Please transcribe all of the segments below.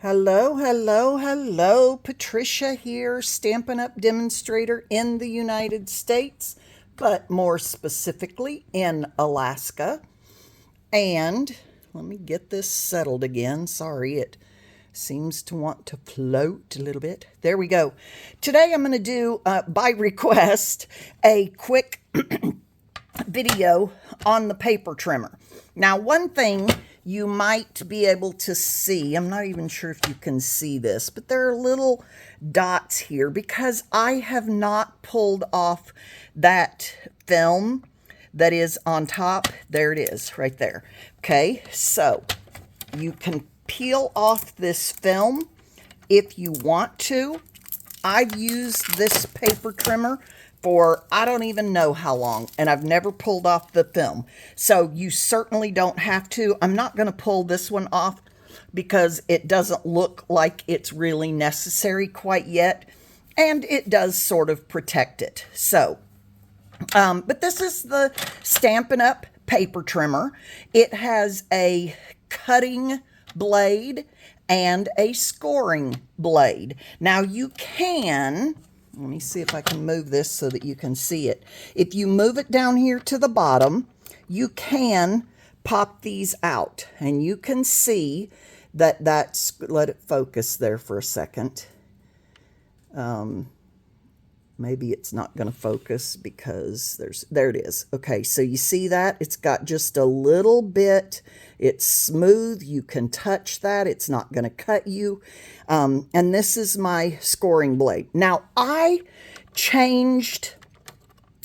Hello, hello, hello. Patricia here, Stampin' Up! Demonstrator in the United States, but more specifically in Alaska. And let me get this settled again. Sorry, it seems to want to float a little bit. There we go. Today I'm going to do, by request, a quick video on the paper trimmer. Now, one thing you might be able to see, I'm not even sure if you can see this, but there are little dots here because I have not pulled off that film that is on top. There it is, right there. Okay, so you can peel off this film if you want to. I've used this paper trimmer for I don't even know how long, and I've never pulled off the film. So you certainly don't have to. I'm not going to pull this one off because it doesn't look like it's really necessary quite yet, and it does sort of protect it. So, but this is the Stampin' Up! Paper trimmer. It has a cutting blade and a scoring blade. Now you can, let me see if I can move this so that you can see it. If you move it down here to the bottom, you can pop these out and you can see that let it focus there for a second. Maybe it's not going to focus because there it is. Okay, so you see that? It's got just a little bit. It's smooth. You can touch that. It's not going to cut you. And this is my scoring blade. Now, I changed,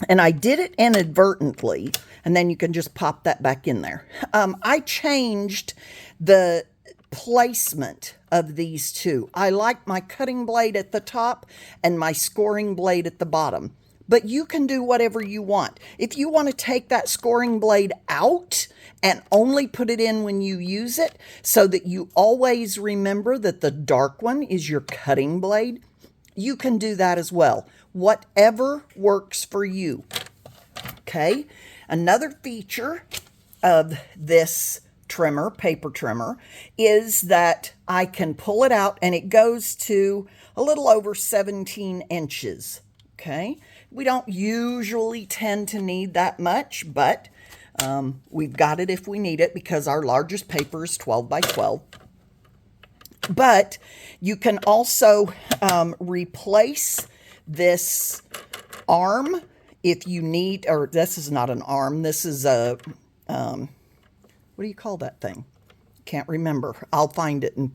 and I did it inadvertently, and then you can just pop that back in there. I changed the placement of these two. I like my cutting blade at the top and my scoring blade at the bottom. But you can do whatever you want. If you want to take that scoring blade out and only put it in when you use it so that you always remember that the dark one is your cutting blade, you can do that as well. Whatever works for you. Okay? Another feature of this trimmer, paper trimmer, is that I can pull it out and it goes to a little over 17 inches. Okay, we don't usually tend to need that much, but we've got it if we need it because our largest paper is 12 by 12. But you can also replace this arm if you need, or this is not an arm, this is a what do you call that thing? Can't remember. I'll find it and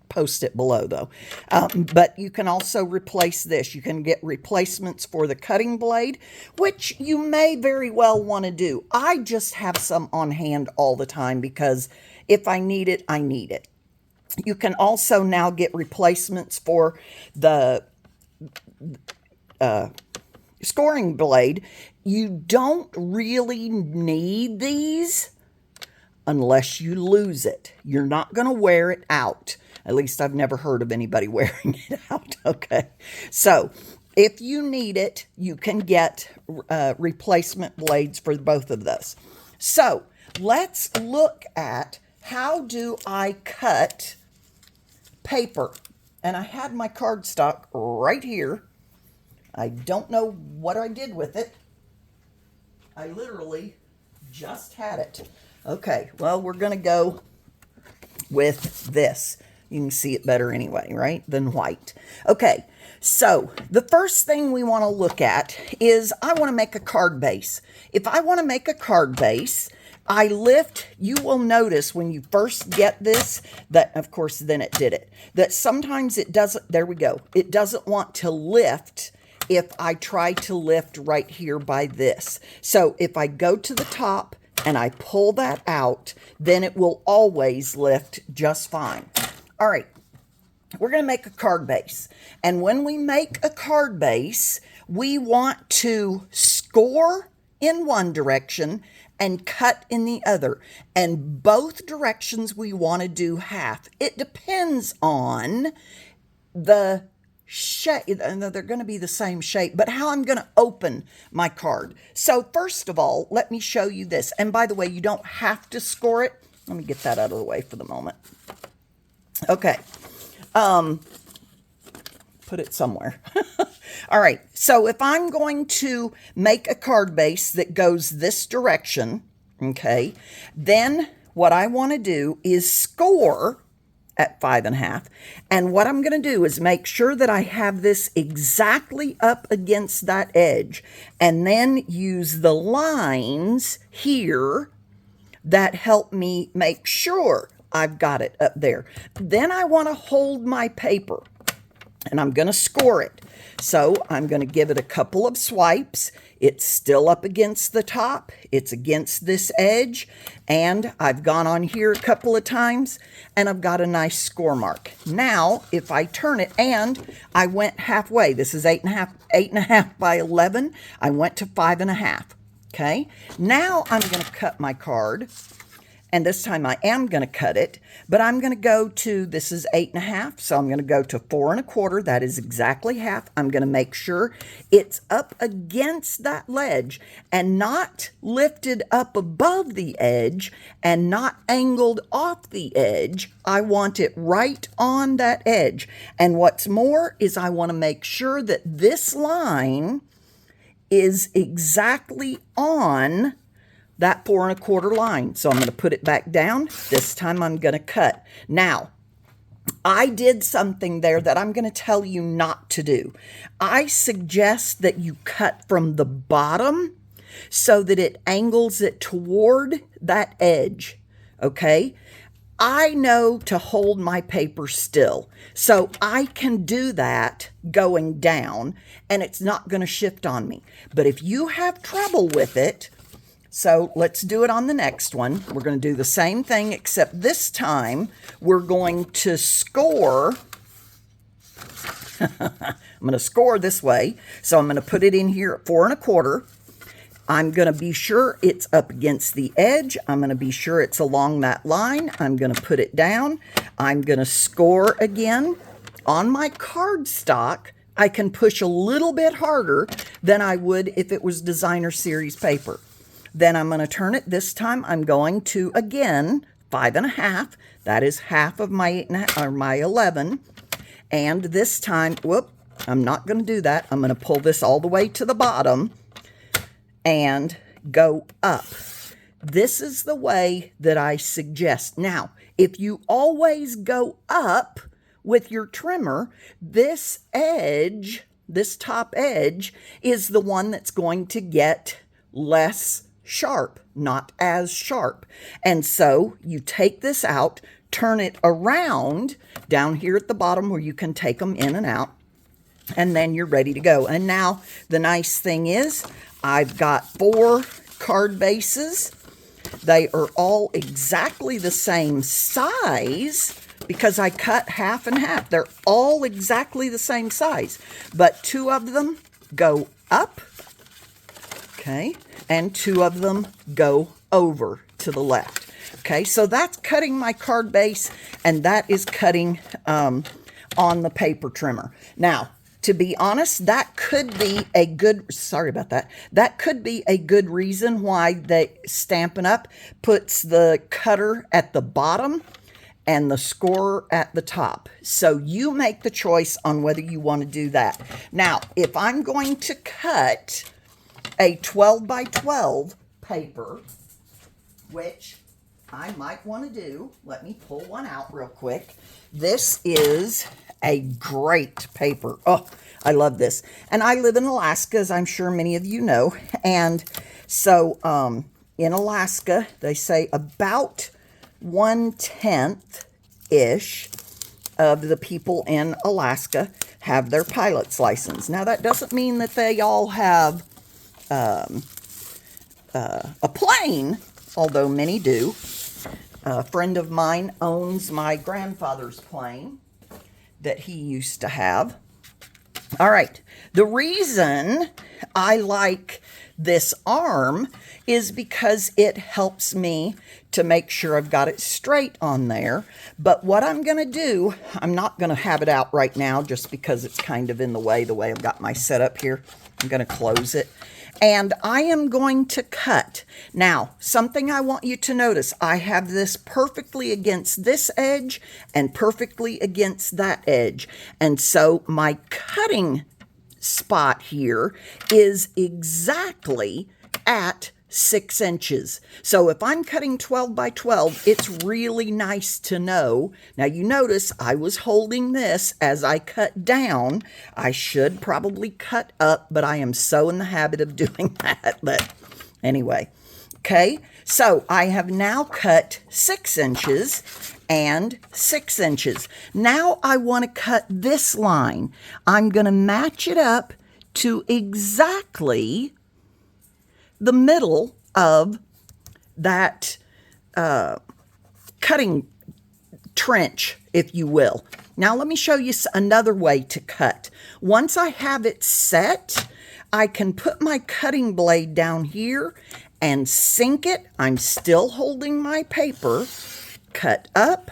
post it below though. But you can also replace this. You can get replacements for the cutting blade, which you may very well want to do. I just have some on hand all the time because if I need it, I need it. You can also now get replacements for the scoring blade. You don't really need these unless you lose it. You're not going to wear it out. At least I've never heard of anybody wearing it out. Okay. So if you need it, you can get replacement blades for both of those. So let's look at how do I cut paper. And I had my cardstock right here. I don't know what I did with it. I literally just had it. Okay, well, we're going to go with this. You can see it better anyway, right, than white. Okay, so the first thing we want to look at is I want to make a card base. If I want to make a card base, I lift, you will notice when you first get this, that of course then it did it, that sometimes it doesn't, there we go, it doesn't want to lift if I try to lift right here by this. So if I go to the top, and I pull that out, then it will always lift just fine. All right, we're going to make a card base. And when we make a card base, we want to score in one direction and cut in the other. And both directions we want to do half. It depends on the shape, and they're going to be the same shape, but how I'm going to open my card. So first of all, let me show you this. And by the way, you don't have to score it. Let me get that out of the way for the moment. Okay, Put it somewhere. All right, so if I'm going to make a card base that goes this direction, okay, then what I want to do is score at 5.5. And what I'm going to do is make sure that I have this exactly up against that edge, and then use the lines here that help me make sure I've got it up there. Then I want to hold my paper, and I'm going to score it. So I'm going to give it a couple of swipes. It's still up against the top. It's against this edge. And I've gone on here a couple of times, and I've got a nice score mark. Now, if I turn it, and I went halfway. This is 8.5 by 11. I went to 5.5. Okay. Now I'm going to cut my card. And this time I am going to cut it, but I'm going to go to, this is 8.5, so I'm going to go to 4.25. That is exactly half. I'm going to make sure it's up against that ledge and not lifted up above the edge and not angled off the edge. I want it right on that edge. And what's more is I want to make sure that this line is exactly on that 4.25 line. So I'm going to put it back down. This time I'm going to cut. Now, I did something there that I'm going to tell you not to do. I suggest that you cut from the bottom so that it angles it toward that edge. Okay? I know to hold my paper still, so I can do that going down, and it's not going to shift on me. But if you have trouble with it, so let's do it on the next one. We're going to do the same thing, except this time we're going to score. I'm going to score this way. So I'm going to put it in here at 4.25. I'm going to be sure it's up against the edge. I'm going to be sure it's along that line. I'm going to put it down. I'm going to score again. On my cardstock, I can push a little bit harder than I would if it was designer series paper. Then I'm going to turn it. This time I'm going to, again, 5.5. That is half of my 8.5, or my 11. And this time, whoop, I'm not going to do that. I'm going to pull this all the way to the bottom and go up. This is the way that I suggest. Now, if you always go up with your trimmer, this edge, this top edge, is the one that's going to get less sharp, not as sharp. And so you take this out, turn it around down here at the bottom where you can take them in and out, and then you're ready to go. And now the nice thing is I've got 4 card bases. They are all exactly the same size because I cut half and half. They're all exactly the same size, but 2 of them go up, okay, and 2 of them go over to the left. Okay, so that's cutting my card base, and that is cutting on the paper trimmer. Now, to be honest, that could be a good, sorry about that, that could be a good reason why the Stampin' Up! Puts the cutter at the bottom and the scorer at the top. So you make the choice on whether you want to do that. Now, if I'm going to cut a 12 by 12 paper, which I might want to do. Let me pull one out real quick. This is a great paper. Oh, I love this. And I live in Alaska, as I'm sure many of you know. And so in Alaska, they say about 1/10-ish of the people in Alaska have their pilot's license. Now, that doesn't mean that they all have a plane, although many do. A friend of mine owns my grandfather's plane that he used to have. All right, the reason I like this arm is because it helps me to make sure I've got it straight on there. But what I'm going to do, I'm not going to have it out right now just because it's kind of in the way I've got my setup here. I'm going to close it. And I am going to cut. Now, something I want you to notice, I have this perfectly against this edge and perfectly against that edge. And so my cutting spot here is exactly at 6 inches. So if I'm cutting 12 by 12, it's really nice to know. Now you notice I was holding this as I cut down. I should probably cut up, but I am so in the habit of doing that. But anyway, okay. So I have now cut 6 inches and 6 inches. Now I want to cut this line. I'm going to match it up to exactly the middle of that cutting trench, if you will. Now let me show you another way to cut. Once I have it set, I can put my cutting blade down here and sink it. I'm still holding my paper, cut up,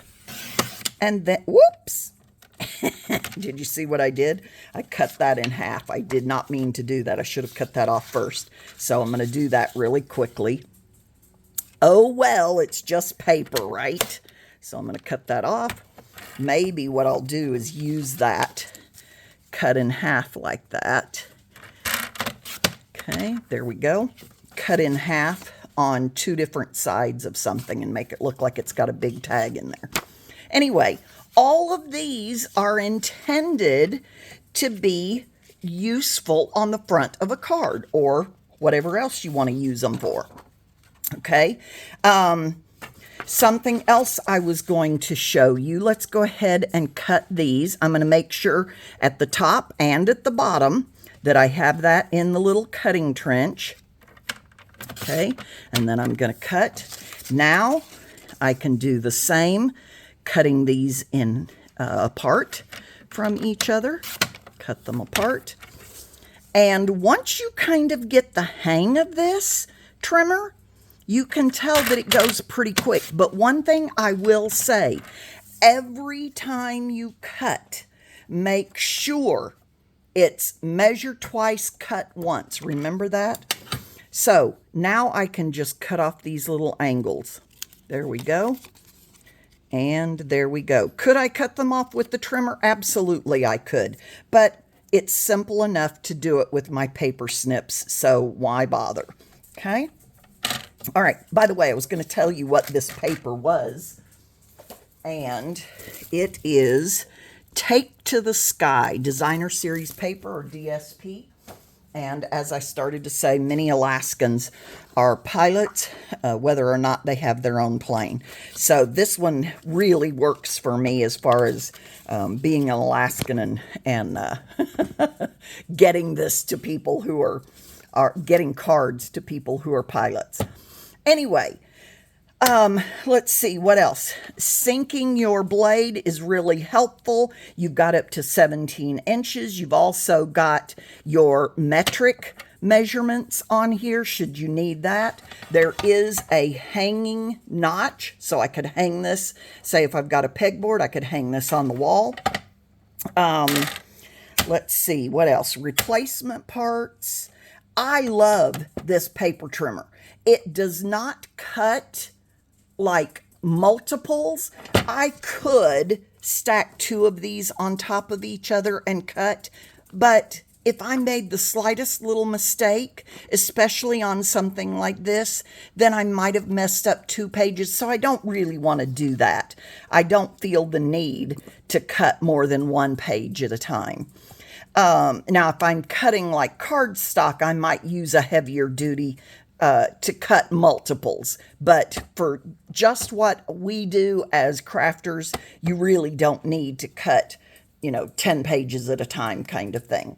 and then, whoops. Did you see what I did? I cut that in half. I did not mean to do that. I should have cut that off first. So I'm going to do that really quickly. Oh, well, it's just paper, right? So I'm going to cut that off. Maybe what I'll do is use that cut in half like that. Okay, there we go. Cut in half on 2 different sides of something and make it look like it's got a big tag in there. Anyway, all of these are intended to be useful on the front of a card or whatever else you want to use them for. Okay. Something else I was going to show you. Let's go ahead and cut these. I'm going to make sure at the top and at the bottom that I have that in the little cutting trench. Okay. And then I'm going to cut. Now I can do the same, cutting these in apart from each other. Cut them apart. And once you kind of get the hang of this trimmer, you can tell that it goes pretty quick. But one thing I will say, every time you cut, make sure it's measure twice, cut once. Remember that? So now I can just cut off these little angles. There we go. And there we go. Could I cut them off with the trimmer? Absolutely, I could. But it's simple enough to do it with my paper snips, so why bother? Okay? All right. By the way, I was going to tell you what this paper was. And it is Take to the Sky Designer Series paper, or DSP. And as I started to say, many Alaskans are pilots, whether or not they have their own plane. So this one really works for me as far as being an Alaskan and getting this to people who are getting cards to people who are pilots. Anyway, let's see, what else? Sinking your blade is really helpful. You've got up to 17 inches. You've also got your metric measurements on here, should you need that. There is a hanging notch, so I could hang this. Say if I've got a pegboard, I could hang this on the wall. Let's see, what else? Replacement parts. I love this paper trimmer. It does not cut like multiples. I could stack 2 of these on top of each other and cut, but if I made the slightest little mistake, especially on something like this, then I might have messed up 2 pages, so I don't really want to do that. I don't feel the need to cut more than 1 page at a time. Now, if I'm cutting like cardstock, I might use a heavier duty to cut multiples. But for just what we do as crafters, you really don't need to cut, 10 pages at a time kind of thing.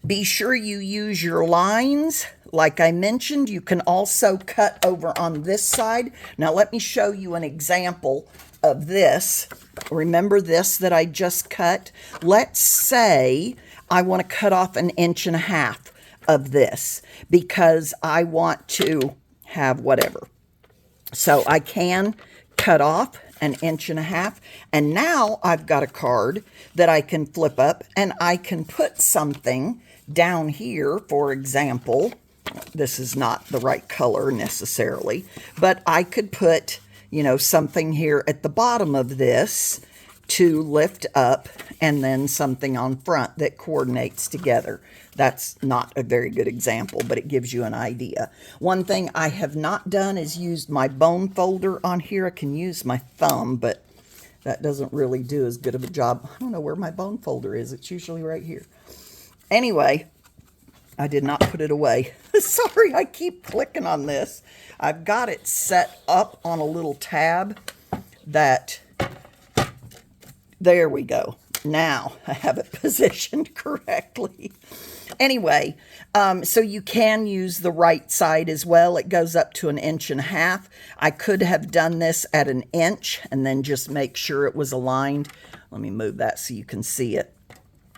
Be sure you use your lines. Like I mentioned, you can also cut over on this side. Now, let me show you an example of this. Remember this that I just cut? Let's say I want to cut off 1.5 inches of this because I want to have whatever. So I can cut off 1.5 inches, and now I've got a card that I can flip up and I can put something down here, for example, this is not the right color necessarily, but I could put, you know, something here at the bottom of this to lift up, and then something on front that coordinates together. That's not a very good example, but it gives you an idea. One thing I have not done is used my bone folder on here. I can use my thumb, but that doesn't really do as good of a job. I don't know where my bone folder is. It's usually right here. Anyway, I did not put it away. Sorry, I keep clicking on this. I've got it set up on a little tab that, there we go. Now I have it positioned correctly. Anyway, so you can use the right side as well. It goes up to 1.5 inches. I could have done this at 1 inch and then just make sure it was aligned. Let me move that so you can see it.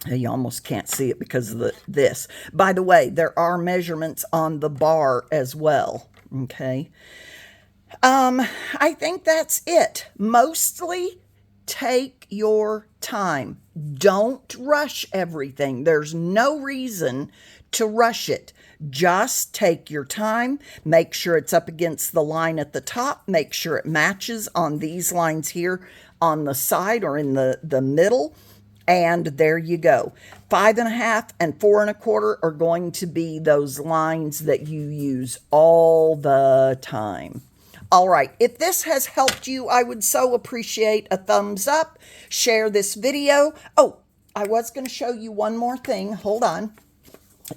You almost can't see it because of this. By the way, there are measurements on the bar as well. Okay. I think that's it. Mostly take your time. Don't rush everything. There's no reason to rush it. Just take your time. Make sure it's up against the line at the top. Make sure it matches on these lines here on the side or in the middle. And there you go. 5.5 and 4.25 are going to be those lines that you use all the time. All right, if this has helped you, I would so appreciate a thumbs up. Share this video. Oh, I was going to show you one more thing. Hold on.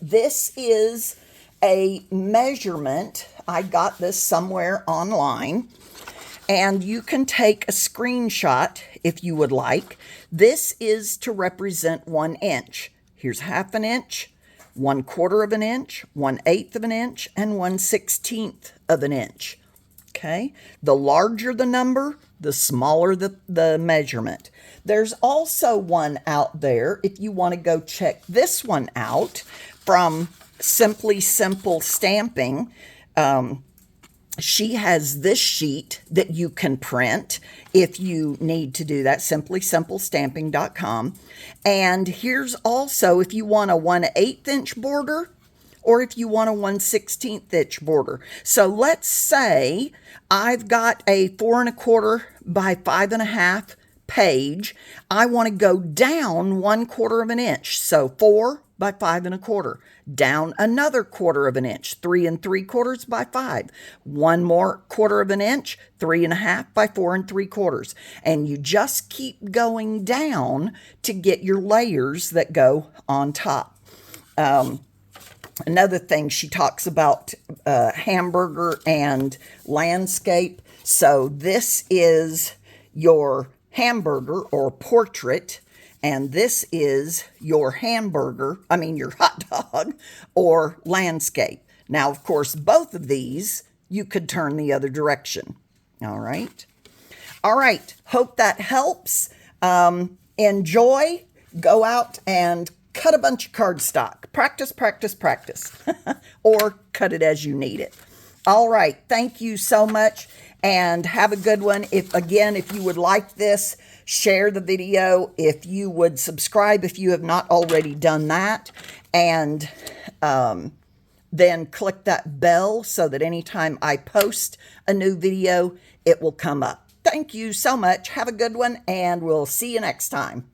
This is a measurement. I got this somewhere online. And you can take a screenshot if you would like. This is to represent 1 inch. Here's 1/2 inch, 1/4 inch, 1/8 inch, and 1/16 inch. Okay, the larger the number, the smaller the measurement. There's also one out there if you want to go check this one out from Simply Simple Stamping. She has this sheet that you can print if you need to do that, simplysimplestamping.com. And here's also if you want a 1/8 inch border or if you want a 1/16 inch border. So let's say I've got a 4.25 by 5.5 page. I want to go down 1/4 inch. So 4 by 5.25, down another 1/4 inch, 3 3/4 by 5, one more 1/4 inch, 3.5 by 4 3/4, and you just keep going down to get your layers that go on top. Another thing, she talks about hamburger and landscape. So this is your hamburger or portrait, and this is your your hot dog or landscape. Now, of course, both of these, you could turn the other direction. All right. All right. Hope that helps. Enjoy. Go out and cut a bunch of cardstock. Practice, practice, practice. Or cut it as you need it. All right. Thank you so much. And have a good one. If you would like this, share the video. If you would subscribe if you have not already done that. And then click that bell so that anytime I post a new video, it will come up. Thank you so much. Have a good one, and we'll see you next time.